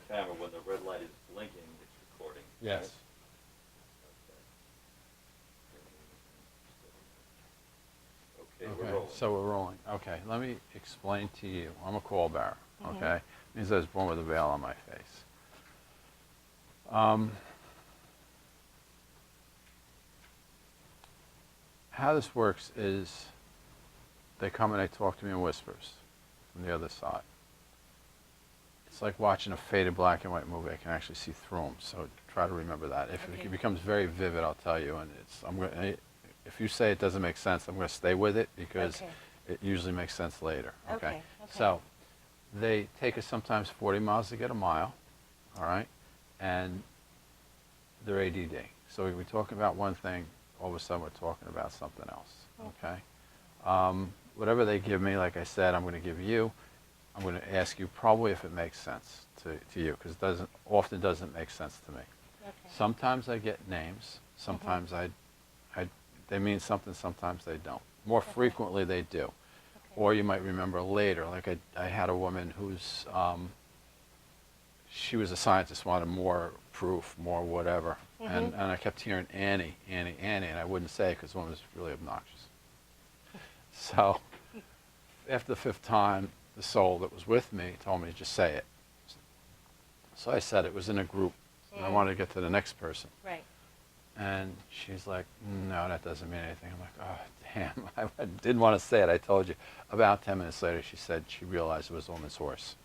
camera, when the red light is blinking, it's recording. Yes. Right? Okay, we're Okay, rolling. so we're rolling. Okay, let me explain to you. I'm a pallbearer, Mhm. okay? Means I was born with a veil on my face. How this works is they come and they talk to me in whispers from the other side. It's like watching a faded black and white movie. I can actually see through them, so try to remember that. If Okay. it becomes very vivid, I'll tell you. And if you say it doesn't make sense, I'm going to stay with it because Okay. it usually makes sense later. Okay. Okay, okay. So they take us sometimes 40 miles to get a mile, all right, and they're ADD. So we're talking about one thing, all of a sudden we're talking about something else. Okay. Whatever they give me, like I said, I'm going to give you. I'm going to ask you probably if it makes sense to you, because it often doesn't make sense to me. Okay. Sometimes I get names. Sometimes they mean something. Sometimes they don't. More frequently they do. Okay. Or you might remember later. Like I had a woman who's she was a scientist, wanted more proof, more whatever, and I kept hearing Annie, Annie, Annie, and I wouldn't say it because the woman was really obnoxious. So after the fifth time, the soul that was with me told me to just say it. So I said it. Was in a group, and I wanted to get to the next person. Right. And she's like, no, that doesn't mean anything. I'm like, oh, damn. I didn't want to say it. I told you. About 10 minutes later, she said she realized it was a woman's horse.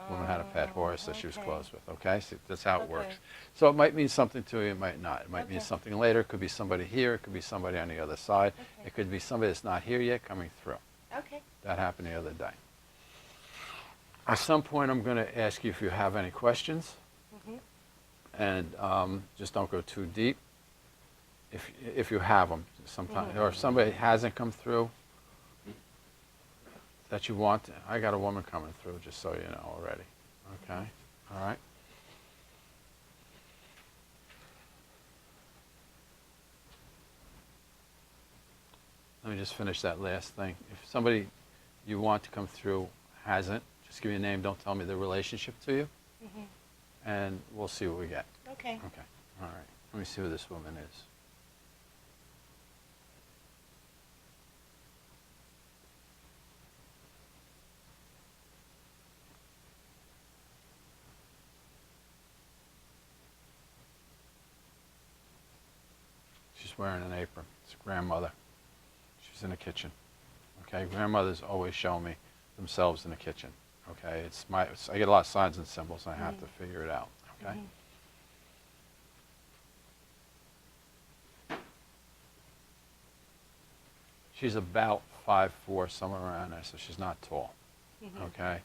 The woman had a pet horse that she was close with. Okay? So that's how it Okay. works. So it might mean something to you. It might not. It might mean Okay. something later. It could be somebody here. It could be somebody on the other side. Okay. It could be somebody that's not here yet coming through. Okay. That happened the other day. At some point, I'm going to ask you if you have any questions. And just don't go too deep. If you have them, sometimes, or if somebody hasn't come through that you want, I got a woman coming through, just so you know already. Okay, all right. Let me just finish that last thing. If somebody you want to come through hasn't, just give me a name. Don't tell me the relationship to you, and we'll see what we get. Okay. Okay. All right. Let me see who this woman is. She's wearing an apron. It's a grandmother. She's in the kitchen. Okay. Grandmothers always show me themselves in the kitchen. Okay. I get a lot of signs and symbols, and I have to figure it out. Okay. She's about 5'4", somewhere around there, so she's not tall. Okay.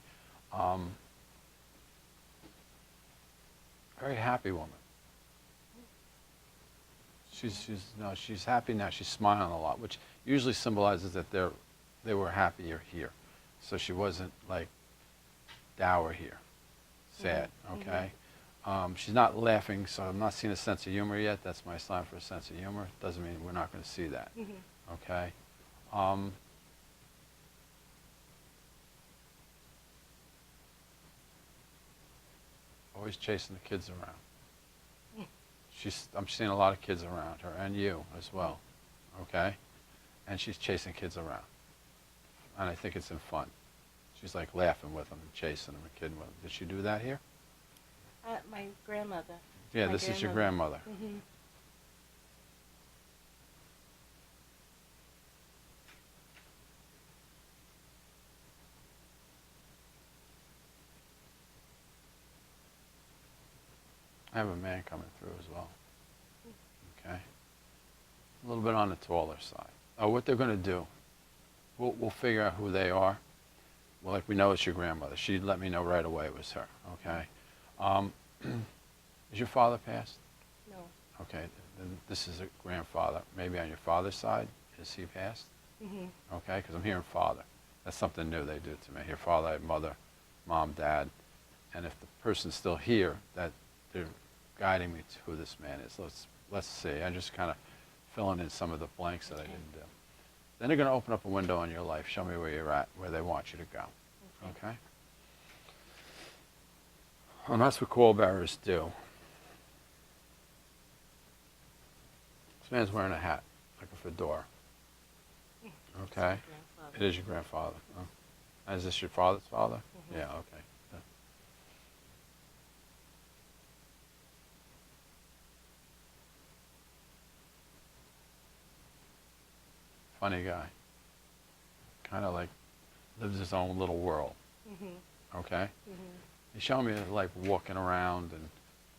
Very happy woman. She's happy now. She's smiling a lot, which usually symbolizes that they were happier here. So she wasn't like dour here, sad. Okay. She's not laughing, so I'm not seeing a sense of humor yet. That's my sign for a sense of humor. Doesn't mean we're not going to see that. Okay. Always chasing the kids around. I'm seeing a lot of kids around her, and you as well. Okay. And she's chasing kids around, and I think it's in fun. She's like laughing with them and chasing them and kidding with them. Did she do that here? My grandmother. Yeah, this is your grandmother. I have a man coming through as well. Okay. A little bit on the taller side. Oh, what they're going to do, we'll figure out who they are. Well, like we know it's your grandmother. She let me know right away it was her. Okay. Is your father passed? No. Okay. Then this is a grandfather. Maybe on your father's side, is he passed? Okay, because I'm hearing father. That's something new they do to me. I hear father, I have mother, mom, dad, and if the person's still here, that they're guiding me to who this man is. Let's see. I'm just kind of filling in some of the blanks that I didn't do. Then they're going to open up a window in your life, show me where you're at, where they want you to go. Okay? And that's what pallbearers do. This man's wearing a hat, like a fedora. It's Okay? my grandfather. It is your grandfather. Oh. Is this your father's father? Mhm. Yeah, okay. Yeah. Funny guy. Kind of like lives his own little world. Mhm. Okay? Mhm. He's showing me like walking around and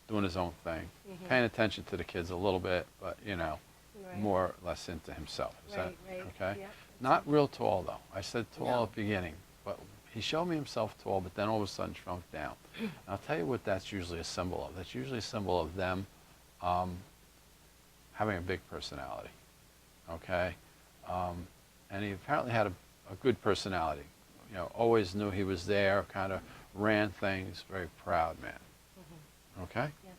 doing his own thing, Mhm. paying attention to the kids a little bit, but you know, Right. more or less into himself. Is Right. that Right. okay? Yep. Not real tall though. I said tall No. at the beginning, but he showed me himself tall, but then all of a sudden shrunk down. And I'll tell you what that's usually a symbol of. That's usually a symbol of them um, having a big personality. Okay? And he apparently had a good personality. You know, always knew he was there, kind of ran things, very proud man. Mhm. Okay? Yeah.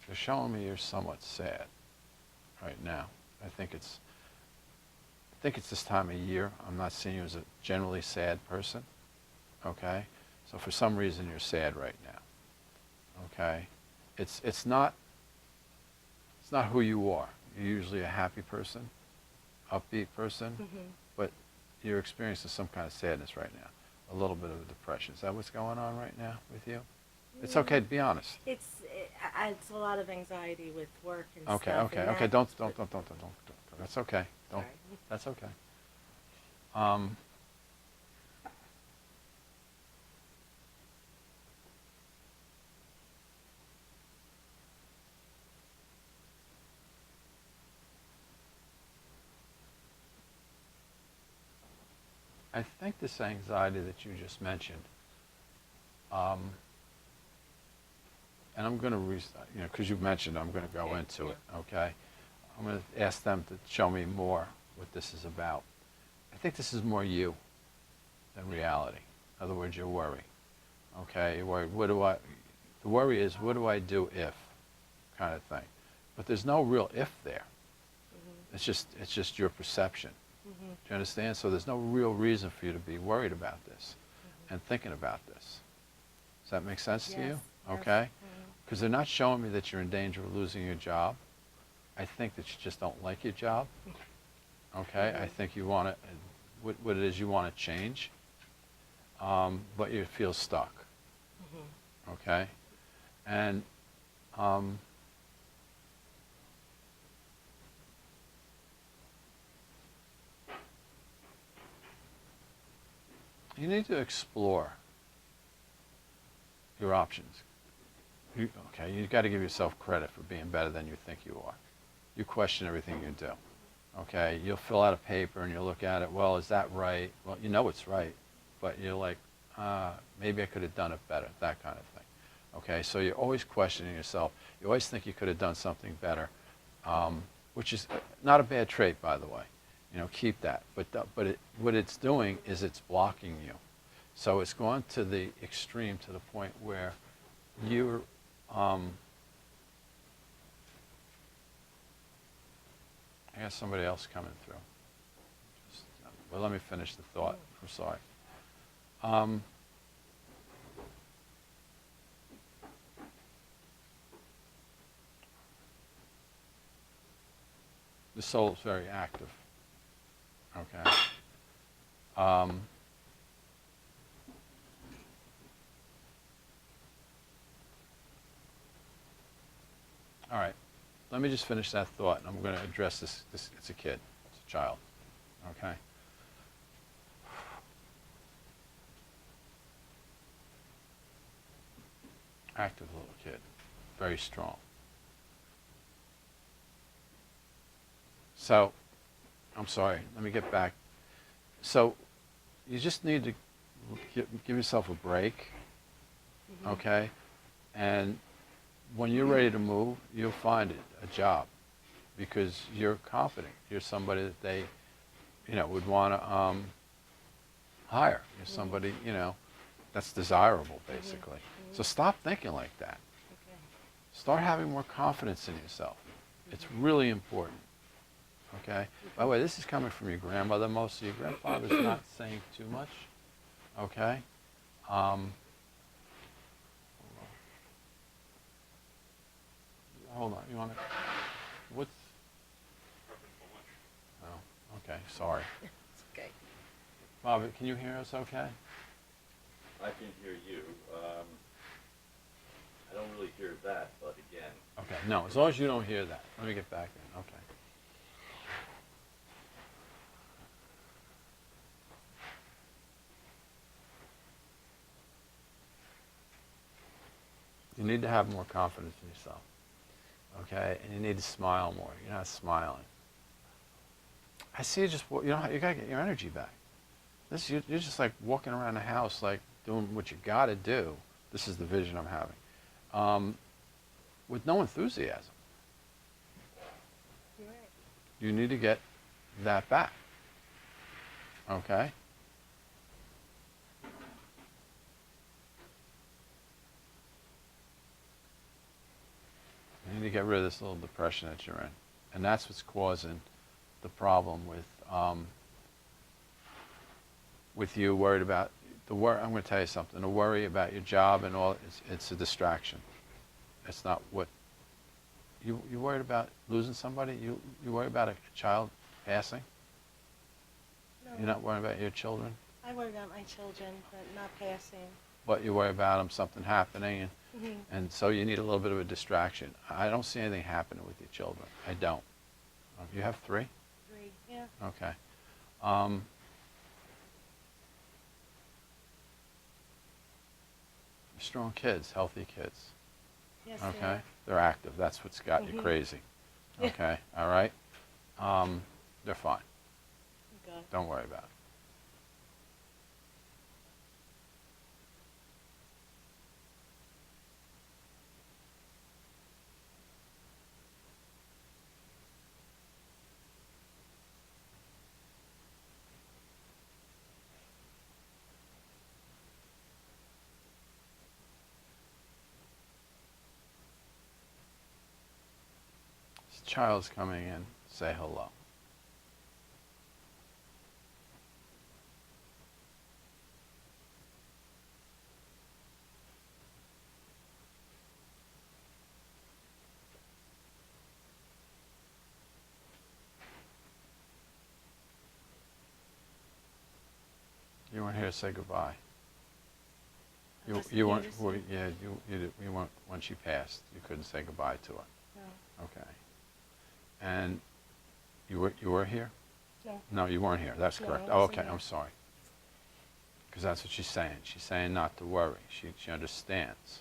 You're showing me you're somewhat sad right now. I think it's this time of year. I'm not seeing you as a generally sad person. Okay? So for some reason you're sad right now. Okay? It's not who you are. You're usually a happy person, upbeat person, Mhm. but you're experiencing some kind of sadness right now. A little bit of a depression. Is that what's going on right now with you? It's okay to be honest. It's a lot of anxiety with work and Okay, stuff. okay, and okay. that- Don't. That's okay. Don't. Sorry. That's okay. Um, I think this anxiety that you just mentioned, um, and I'm going to, you know, because you mentioned, I'm going to go Okay, into yeah. it. Okay, I'm going to ask them to show me more what this is about. I think this is more you than reality. In other words, your worry. Okay, you're worried. The worry is, what do I do if, kind of thing. But there's no real if there. Mhm. It's just your perception. Mhm. Do you understand? So there's no real reason for you to be worried about this Mhm. and thinking about this. Does that make sense to you? Yes. Yes. Okay? Mhm. Because they're not showing me that you're in danger of losing your job. I think that you just don't like your job. Okay? I Mhm. think you want to, what it is you want to change, but you feel stuck. Mhm. Okay? And um, you need to explore your options. Okay, you got to give yourself credit for being better than you think you are. You question everything you do. Okay, you'll fill out a paper and you'll look at it. Well, is that right? Well, you know it's right, but you're like, maybe I could have done it better. That kind of thing. Okay, so you're always questioning yourself. You always think you could have done something better, which is not a bad trait, by the way. You know, keep that. But what it's doing is it's blocking you. So it's gone to the extreme, to the point where you're I got somebody else coming through. Just, well, let me finish the thought. I'm sorry. Um, the soul is very active. Okay. Um, all right. Let me just finish that thought, and I'm going to address this. It's a kid. It's a child. Okay. Active little kid. Very strong. So, I'm sorry. Let me get back. So, you just need to give yourself a break. Mhm. Okay. And when you're ready to move, you'll find it a job, because you're confident. You're somebody that they, you know, would want to hire. You're somebody, you know, that's desirable, basically. So stop thinking like that. Okay. Start having more confidence in yourself. It's really important. Okay? By the way, this is coming from your grandmother mostly. Your grandfather's not saying too much. Okay? Hold on. You want to... What's... Oh, okay. Sorry. It's okay. Bobby, can you hear us okay? I can hear you. I don't really hear that, but again, Okay. No, as long as you don't hear that. Let me get back in. Okay. You need to have more confidence in yourself. Okay? And you need to smile more. You're not smiling. I see you just, you know, you got to get your energy back. You're just like walking around the house, like doing what you got to do. This is the vision I'm having. With no enthusiasm. You're right. You need to get that back. Okay? You need to get rid of this little depression that you're in. And that's what's causing the problem with you worried about I'm going to tell you something. The worry about your job and all, it's a distraction. It's not what you worried about losing somebody. You worry about a child passing. No, You're not worried about your children, I worry about my children, but not passing. but you worry about them something happening, Mm-hmm. and so you need a little bit of a distraction. I don't see anything happening with your children. I don't. You have 3? 3, yeah. Okay. Strong kids, healthy kids. Yes, they Okay? are. They're active. That's what's got you Mhm. crazy. Yeah. Okay? All right? They're fine. Good. Don't worry about it. This child's coming in. Say hello. You weren't here to say goodbye. I You wasn't you here weren't. to say- Well, yeah, you weren't when she passed. You couldn't say goodbye to her. No. Okay. And you were here? No. No, you weren't here. That's No, correct. I Oh, wasn't okay. here. I'm sorry. Because that's what she's saying. She's saying not to worry. She understands.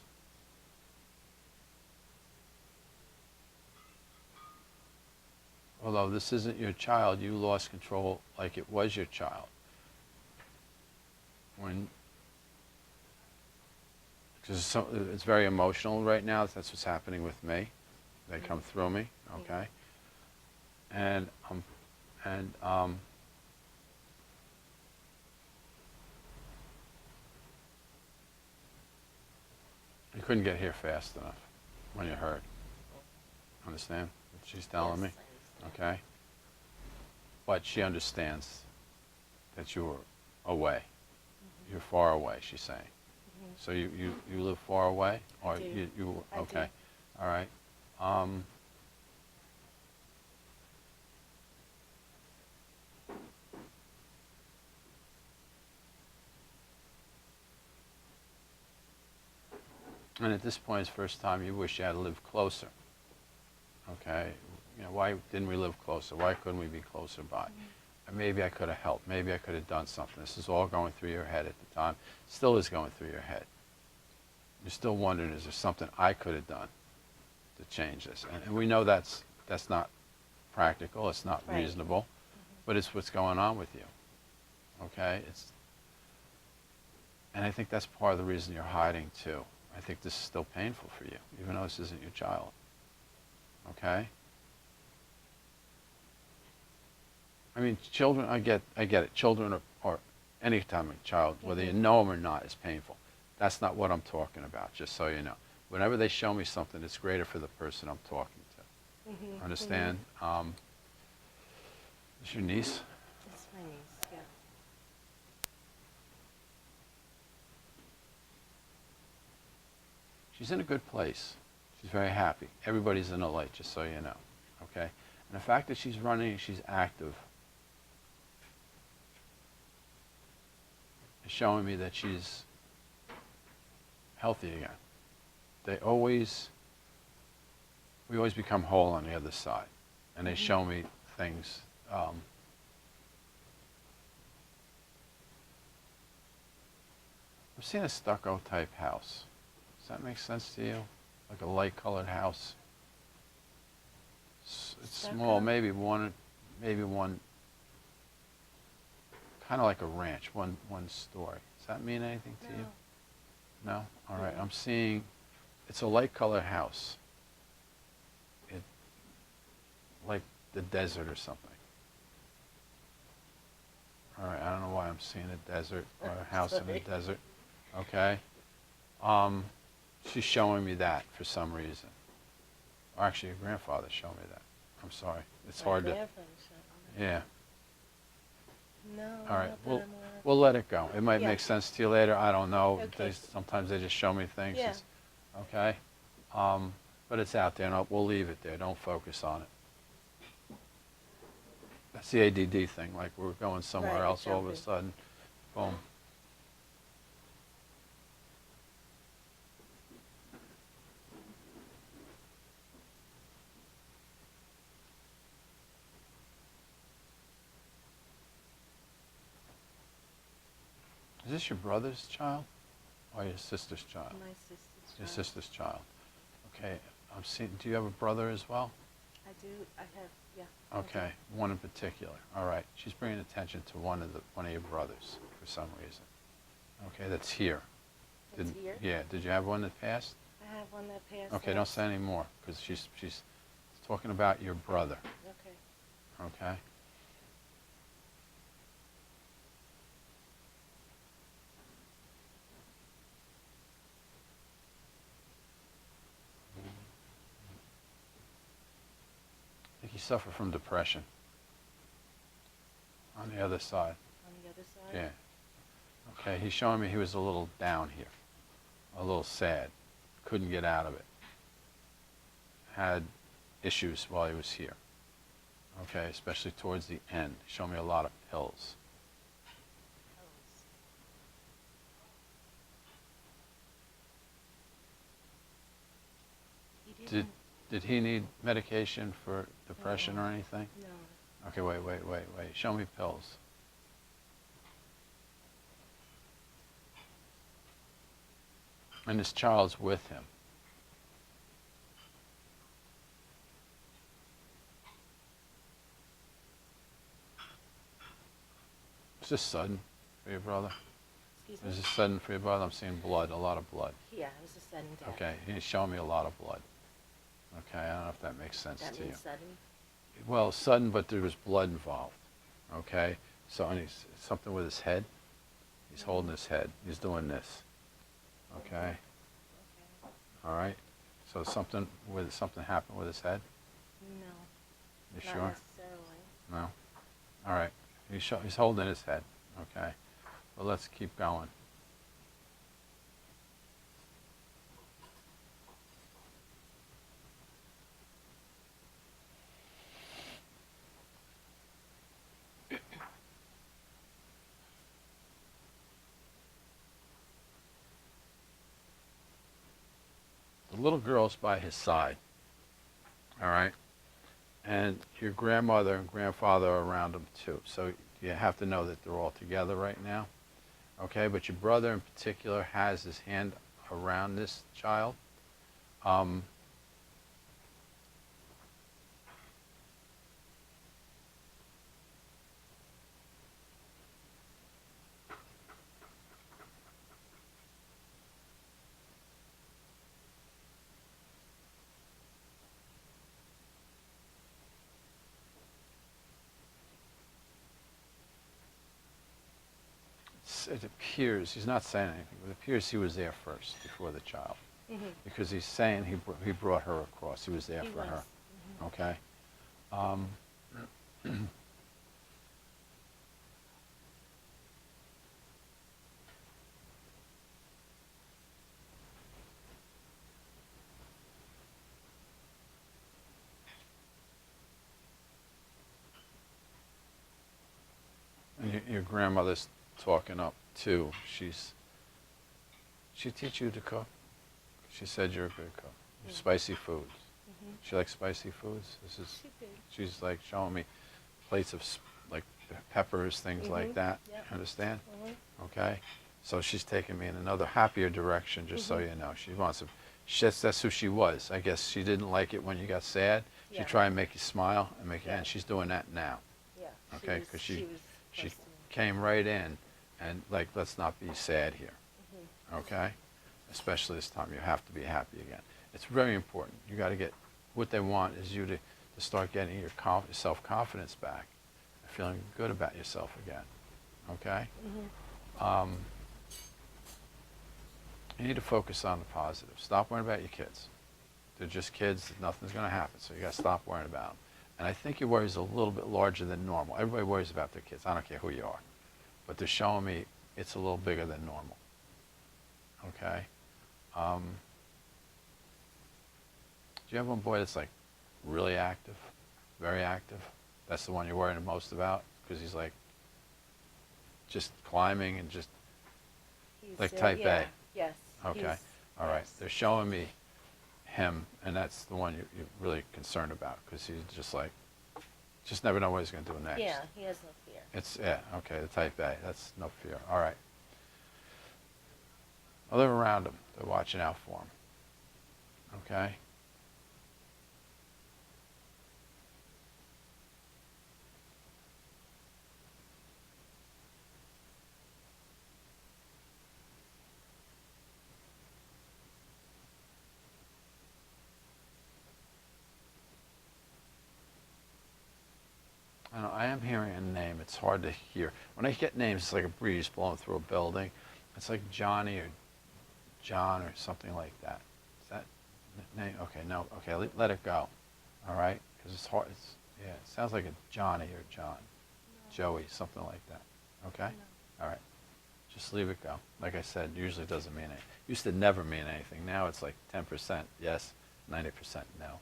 Although this isn't your child, you lost control like it was your child. Because it's very emotional right now. That's what's happening with me. They come through me, okay? And you couldn't get here fast enough when you heard. Understand what she's telling me? Yes, I understand. Okay? But she understands that you were away. You're far away, she's saying. So you live far away? Or do. you I okay. do. All right. And at this point, it's the first time you wish you had lived closer. Okay? You know, why didn't we live closer? Why couldn't we be closer by? And maybe I could have helped. Maybe I could have done something. This is all going through your head at the time. Still is going through your head. You're still wondering, is there something I could have done to change this? And we know that's not practical. It's not Right. reasonable. But it's what's going on with you. Okay? And I think that's part of the reason you're hiding, too. I think this is still painful for you, even though this isn't your child. Okay? I mean, children, I get it. Children or any time a child, whether you know them or not, is painful. That's not what I'm talking about, just so you know. Whenever they show me something, it's greater for the person I'm talking to. Understand? Is your niece? It's my niece, yeah. She's in a good place. She's very happy. Everybody's in the light, just so you know. Okay? And the fact that she's running, she's active, is showing me that she's healthy again. We always become whole on the other side. And they show me things. I'm seeing a stucco type house. Does that make sense to you? Like a light colored house? It's small, Stucco? maybe one, kind of like a ranch, one story. Does that mean anything to you? No? All right. No. I'm seeing, it's a light colored house. It, like the desert or something. All right. I don't know why I'm seeing a desert or a house in a Sorry. desert. Okay. She's showing me that for some reason. Or actually, your grandfather showed me that. I'm sorry. It's My hard to. grandfather showed me. Yeah. No, All right. not that We'll I'm aware of. we'll let it go. It might Yeah. make sense to you later. I don't know. Okay. Sometimes they just show me things. Yeah. Okay. But it's out there, and we'll leave it there. Don't focus on it. That's the ADD thing. Like we're going somewhere Right, else all of a jumping. sudden. Boom. Is this your brother's child or your sister's child? My sister's Your child. sister's child. Okay. I'm seeing. Do you have a brother as well? I do. I have. Yeah. I do. Okay. One in particular. All right. She's bringing attention to one of your brothers for some reason. Okay. That's here. It's here. Yeah. Did you have one that passed? I have one that passed. Okay. Don't say any more because she's talking about your brother. Okay. Okay. I think you suffer from depression. On the other side. On the other side. Yeah. Okay. He's showing me he was a little down here, a little sad, couldn't get out of it. Had issues while he was here. Okay, especially towards the end. He showed me a lot of pills. He didn't. Did he need medication for depression or anything? No. Okay, wait. Show me pills. And this child's with him. Is this sudden for your brother? Excuse me. Is this sudden for your brother? I'm seeing blood, a lot of blood. Yeah, it was a sudden death. Okay, he's showing me a lot of blood. Okay, I don't know if that makes sense That to you. means sudden. Well, sudden, but there was blood involved. Okay, so and he's something with his head. He's holding his head. He's doing this. Okay, Okay. all right. So something happened with his head. No. You Not sure? necessarily. No. All right. He's holding his head. Okay. Well, let's keep going. The little girl's by his side. All right. And your grandmother and grandfather are around him too. So you have to know that they're all together right now. Okay, but your brother in particular has his hand around this child. it appears, he's not saying anything, but it appears he was there first before the child. Mhm. Because he's saying he brought her across. He was there He for was. her. Mhm. Okay? And your grandmother's talking up too. She teach you to cook. She said you're a good cook. Spicy foods. Mhm. She likes spicy foods. She did. She's like showing me plates of like peppers, things like that. Yep. Understand? Mhm. Okay. So she's taking me in another happier direction. Just so you know, she wants to. That's who she was. I guess she didn't like it when you got sad. She Yeah. tried and make you smile and make you, Yeah. and she's doing that now. Yeah. Okay, because she was she close to me. came right in and like, let's not be sad here. Mhm. Okay, especially this time, you have to be happy again. It's very important. You got to get what they want is you to start getting your self-confidence back, and feeling good about yourself again. Okay. Mhm. You need to focus on the positive. Stop worrying about your kids. They're just kids. Nothing's going to happen. So you got to stop worrying about them. And I think your worry is a little bit larger than normal. Everybody worries about their kids. I don't care who you are. But they're showing me it's a little bigger than normal. Okay? Do you have one boy that's like really active? Very active? That's the one you're worrying the most about? Because he's like just climbing and just He's, like type yeah. A? Yes. Okay. He's- All right. yes. They're showing me him, and that's the one you're really concerned about because he's just like, just never know what he's going to do next. Yeah. He has no fear. It's, yeah, okay, the type A. That's no fear. All right. Well, they're around him. They're watching out for him. Okay? I am hearing a name. It's hard to hear. When I get names, it's like a breeze blowing through a building. It's like Johnny or John or something like that. Is that name? Okay, no. Okay, let it go. All right? Because it's hard. Yeah, it sounds like a Johnny or John. Joey, something like that. Okay? All right. Just leave it go. Like I said, usually it doesn't mean anything. Used to never mean anything. Now it's like 10% yes, 90% no.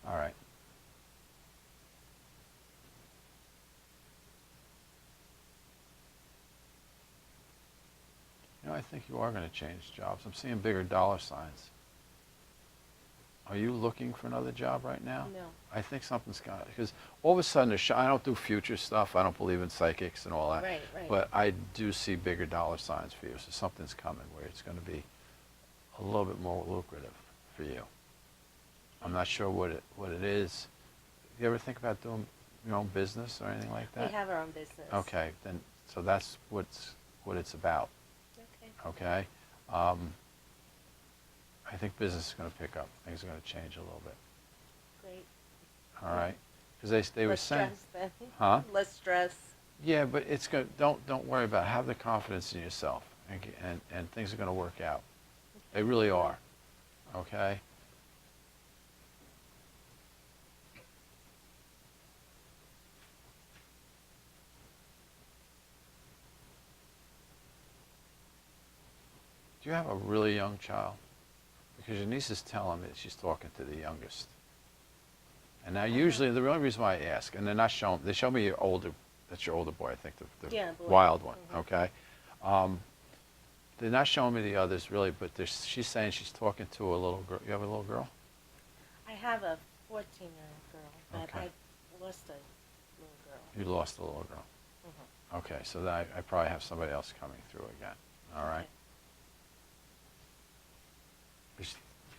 All right. I think you are going to change jobs. I'm seeing bigger dollar signs. Are you looking for another job right now? No. I think something's got, because all of a sudden, I don't do future stuff. I don't believe in psychics and all that. Right, right. But I do see bigger dollar signs for you. So something's coming where it's going to be a little bit more lucrative for you. I'm not sure what it is. You ever think about doing your own business or anything like that? We have our own business. Okay, then so that's what it's about. Okay. Okay. I think business is going to pick up. Things are going to change a little bit. Great. All right. Because they were Less saying, stress then. huh? Less stress. Yeah, but it's good. Don't worry about it. Have the confidence in yourself, and things are going to work out. They really are. Okay. Do you have a really young child? Because your niece is telling me that she's talking to the youngest. And now usually the only reason why I ask, and they're not showing, they show me your older, that's your older boy, I think, the Yeah, boy. wild one, Mhm. okay? They're not showing me the others really, but she's saying she's talking to a little girl. You have a little girl? I have a 14-year-old girl, but Okay. I lost a little girl. You lost a little girl. Mhm. Okay, so then I probably have somebody else coming through again, all right?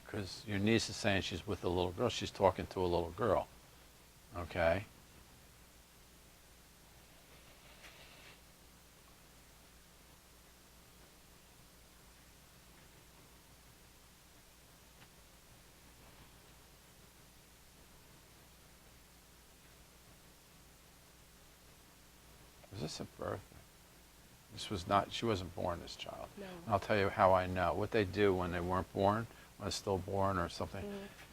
Because your niece is saying she's with a little girl. She's talking to a little girl, okay? Is this a birthday? She wasn't born, this child. No. And I'll tell you how I know. What they do when they weren't born, when they're still-born or something,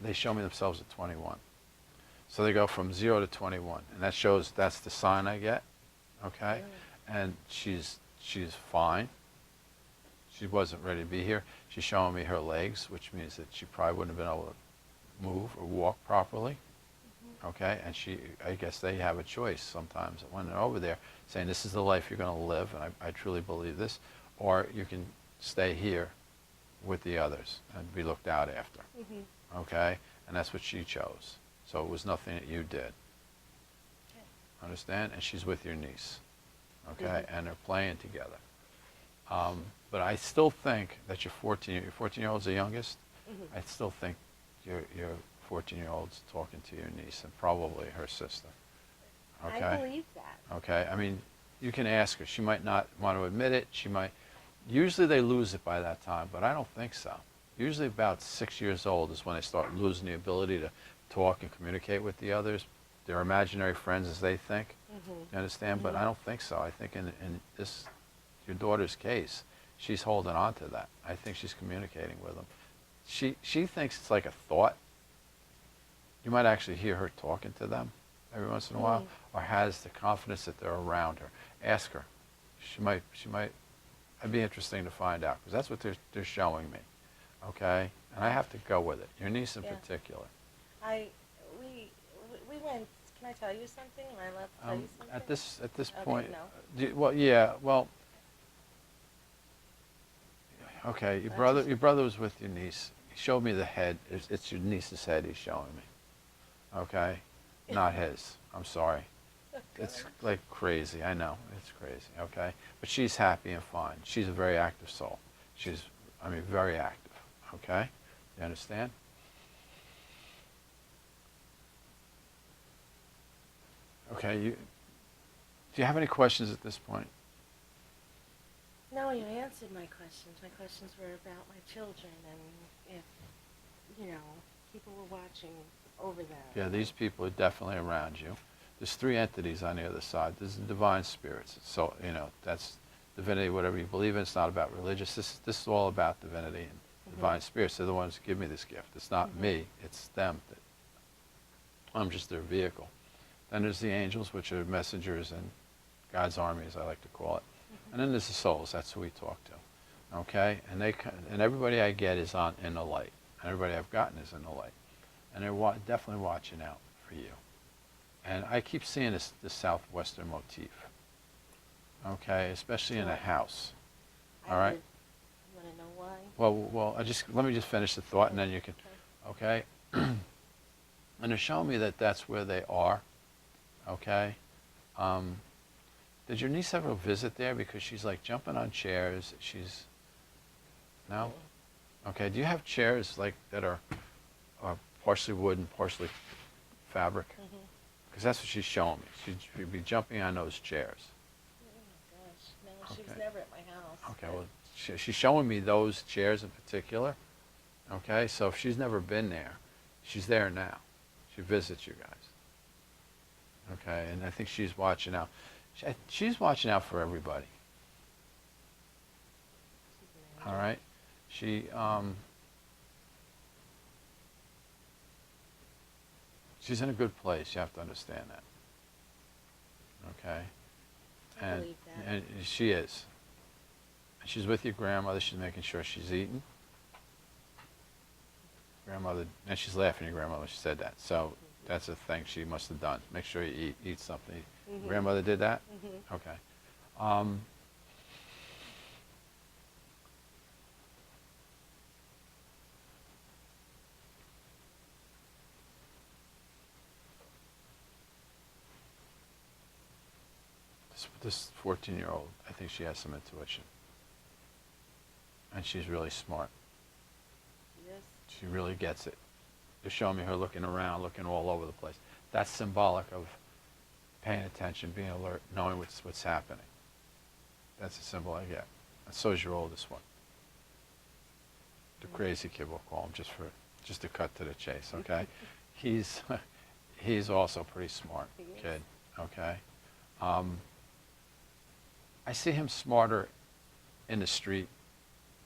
they show me themselves at 21. So they go from 0 to 21, and that's the sign I get, okay? And she's fine. She wasn't ready to be here. She's showing me her legs, which means that she probably wouldn't have been able to move or walk properly, okay? And I guess they have a choice sometimes when they're over there, saying this is the life you're going to live, and I truly believe this, or you can stay here with the others and be looked out after, okay? And that's what she chose. So it was nothing that you did. Understand? And she's with your niece, okay? And they're playing together. But I still think that your 14-year-old's the youngest. I still think your 14-year-old's talking to your niece and probably her sister. Okay? I believe that. Okay? I mean, you can ask her. She might not want to admit it. She might. Usually they lose it by that time, but I don't think so. Usually about 6 years old is when they start losing the ability to talk and communicate with the others. They're imaginary friends, as they think. You understand? But I don't think so. I think in your daughter's case, she's holding on to that. I think she's communicating with them. She thinks it's like a thought. You might actually hear her talking to them every once in a while, or has the confidence that they're around her. Ask her. She might. It'd be interesting to find out, because that's what they're showing me. Okay? And I have to go with it. Your niece in particular. We went. Can I tell you something? Am I allowed to tell you something? At this Okay, point, no. well, yeah, well, okay. Your brother was with your niece. He showed me the head. It's your niece's head he's showing me. Okay, not his. I'm sorry. It's like crazy. I know it's crazy. Okay, but she's happy and fine. She's a very active soul. Very active. Okay, you understand? Okay, do you have any questions at this point? No, you answered my questions. My questions were about my children and if, people were watching over them. Yeah, these people are definitely around you. There's 3 entities on the other side. There's the divine spirits. So, that's divinity, whatever you believe in. It's not about religious. This is all about divinity and divine spirits. They're the ones who give me this gift. It's not me. It's them. I'm just their vehicle. Then there's the angels, which are messengers and God's army, as I like to call it. And then there's the souls. That's who we talk to. Okay? And everybody I get is in the light. And everybody I've gotten is in the light. And they're definitely watching out for you. And I keep seeing this southwestern motif. Okay? Especially in a house. All right? You want to know why? Well, let me just finish the thought, and then you can. Okay? And they're showing me that that's where they are. Okay? Did your niece ever visit there? Because she's like jumping on chairs. No? Okay. Do you have chairs like that are partially wood and partially fabric? Because that's what she's showing me. She'd be jumping on those chairs. Oh my gosh. No, she was never at my house. Okay. Well, she's showing me those chairs in particular. Okay. So if she's never been there, she's there now. She visits you guys. Okay, and I think she's watching out. She's watching out for everybody. All right? She's in a good place. You have to understand that. Okay? I believe that. And she is. She's with your grandmother. She's making sure she's eating. Grandmother, and she's laughing at your grandmother. She said that. So that's a thing she must have done. Make sure you eat something. Grandmother did that? Okay. This 14-year-old, I think she has some intuition. And she's really smart. Yes. She really gets it. They're showing me her looking around, looking all over the place. That's symbolic of paying attention, being alert, knowing what's happening. That's a symbol I get. And so is your oldest one. The crazy kid, we'll call him, just to cut to the chase, okay? He's also a pretty smart kid, okay? I see him smarter in the street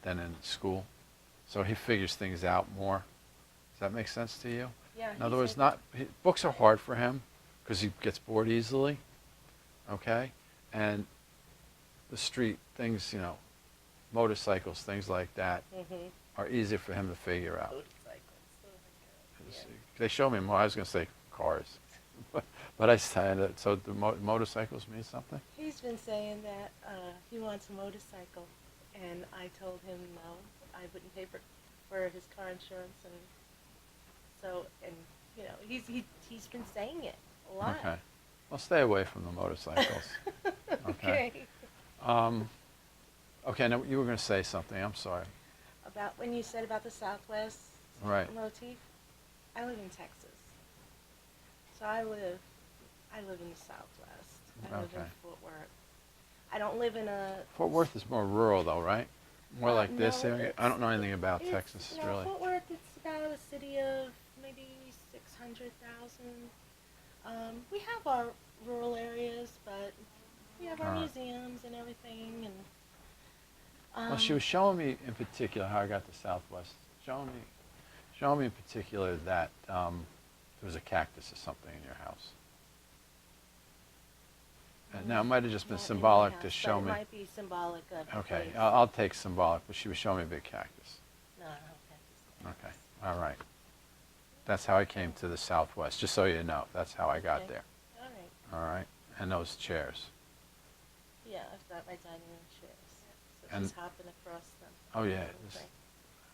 than in school, so he figures things out more. Does that make sense to you? Yeah. In other words, books are hard for him because he gets bored easily. Okay, and the street things, motorcycles, things like that, are easy for him to figure out. Motorcycles. Oh my God. Yeah. They show me more. I was going to say cars, but I said it. So the motorcycles mean something? He's been saying that he wants a motorcycle, and I told him no, I wouldn't pay for his car insurance, and so he's been saying it a lot. Okay. Well, stay away from the motorcycles. Okay. Okay. Now you were going to say something. I'm sorry. About when you said about the Southwest Right. motif, I live in Texas, so I live in the Southwest. I live in Okay. Fort Worth. I don't live in a. Fort Worth is more rural, though, right? More like this no, area. I don't know anything about it's- Texas, no, really. Fort Worth, it's about a city of maybe 600,000. We have our rural areas, but we have our Alright. museums and everything. And Well, she was showing me in particular how I got to Southwest. Showing me in particular that there was a cactus or something in your house. And now it might have just been not in my symbolic house, to but show it me. might be symbolic of the Okay, place. I'll take symbolic, but she was showing me a big cactus. No, okay. Okay, all right. That's how I came to the Southwest, just so you know. That's how I got Okay. there. All right. All right, and those chairs. Yeah, I've got my dining room chairs. So And- she's hopping across them. Oh yeah, Okay.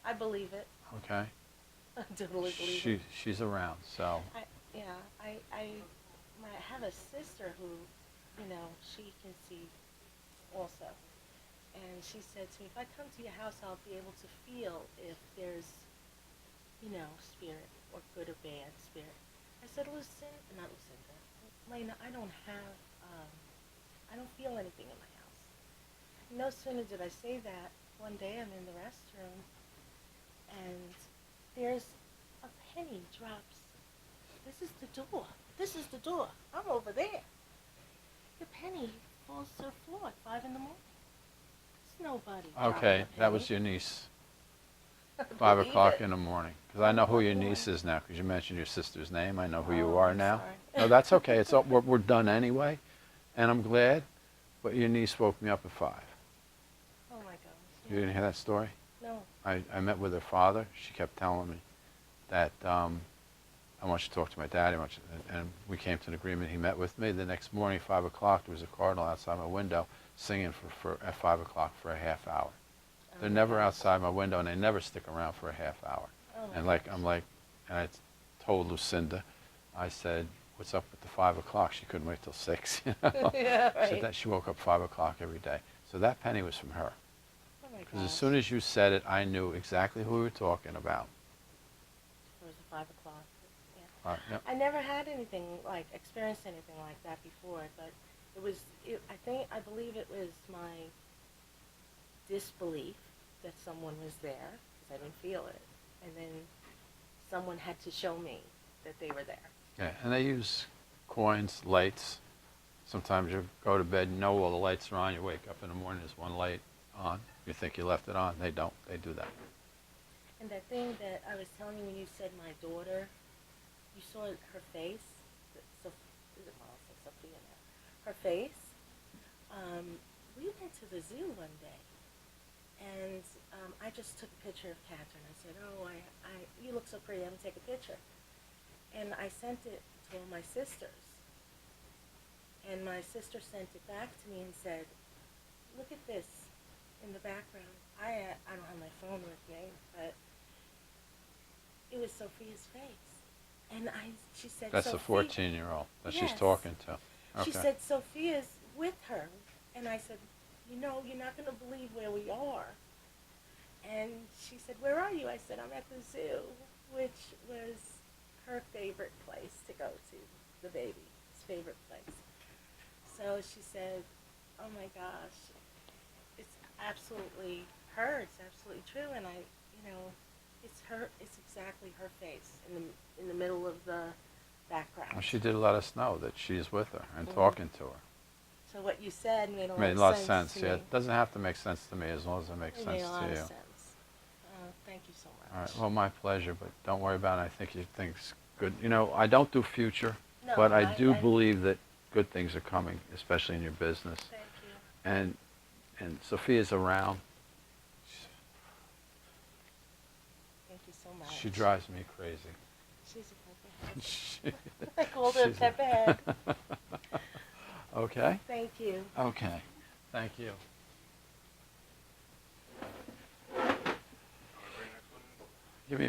I believe it. okay. I totally believe it. She's around, so I have a sister who, she can see also. And she said to me, if I come to your house, I'll be able to feel if there's, spirit or good or bad spirit. I said, not Lucinda, Lena, I don't feel anything in my house. No sooner did I say that, one day I'm in the restroom, and there's a penny drops. This is the door. I'm over there. The penny falls to the floor at 5 in the morning. There's nobody. okay, that was your niece. 5 o'clock in the morning. Because I know who your niece is now, because you mentioned your sister's name. I know who you are I'm now. sorry. No, that's okay. It's all, we're done anyway, and I'm glad. But your niece woke me up at 5. Oh my gosh. You didn't hear that story? No. I met with her father. She kept telling me that I want you to talk to my daddy. And we came to an agreement. He met with me. The next morning, 5 o'clock, there was a cardinal outside my window singing at 5 o'clock for a half hour. Oh They're my never gosh. outside my window, and they never stick around for a half hour. Oh my And gosh. and I told Lucinda, I said, "What's up with the 5 o'clock?" She couldn't wait till 6. Yeah, So right. that she woke up 5 o'clock every day. So that penny was from her. Oh my Because as gosh. soon as you said it, I knew exactly who we were talking about. It was 5 o'clock. Yeah. Yep. I never had anything experienced anything like that before, but I believe it was my disbelief that someone was there, because I didn't feel it, and then someone had to show me that they were there. Yeah, and they use coins, lights. Sometimes you go to bed, you know all the lights are on. You wake up in the morning, there's one light on. You think you left it on. They don't. They do that. And that thing that I was telling you when you said my daughter, you saw her face. Is it Melissa? Sophia now? Her face. We went to the zoo one day, and I just took a picture of Catherine. I said, "Oh, you look so pretty. I'm gonna take a picture." And I sent it to all my sisters. And my sister sent it back to me and said, "Look at this in the background." I don't have my phone with me, but it was Sophia's face. And she said, That's the "Sophia." 14-year-old that she's Yes. talking to. She Okay. said, "Sophia's with her." And I said, "You're not going to believe where we are." And she said, "Where are you?" I said, "I'm at the zoo," which was her favorite place to go to, the baby's favorite place. So she said, "Oh my gosh, it's absolutely her. It's absolutely true." And it's exactly her face in the middle of the background. Well, she did let us know that she's with her and Mhm. talking to her. So what you said made a lot, Made a of, lot of sense sense. to Yeah, me. it doesn't have to make sense to me as long as it makes It sense made a lot to of you. sense. Thank you so much. All right. Well, my pleasure, but don't worry about it. I think you think's good. You know, I don't do future, No, but I I- do I- believe that good things are coming, especially in your business. Thank you. And Sophia's around. Thank you so much. She drives me crazy. She's a pepperhead. She- I called her a she's a- pepperhead. Okay. Thank you. Okay. Thank you. Give me a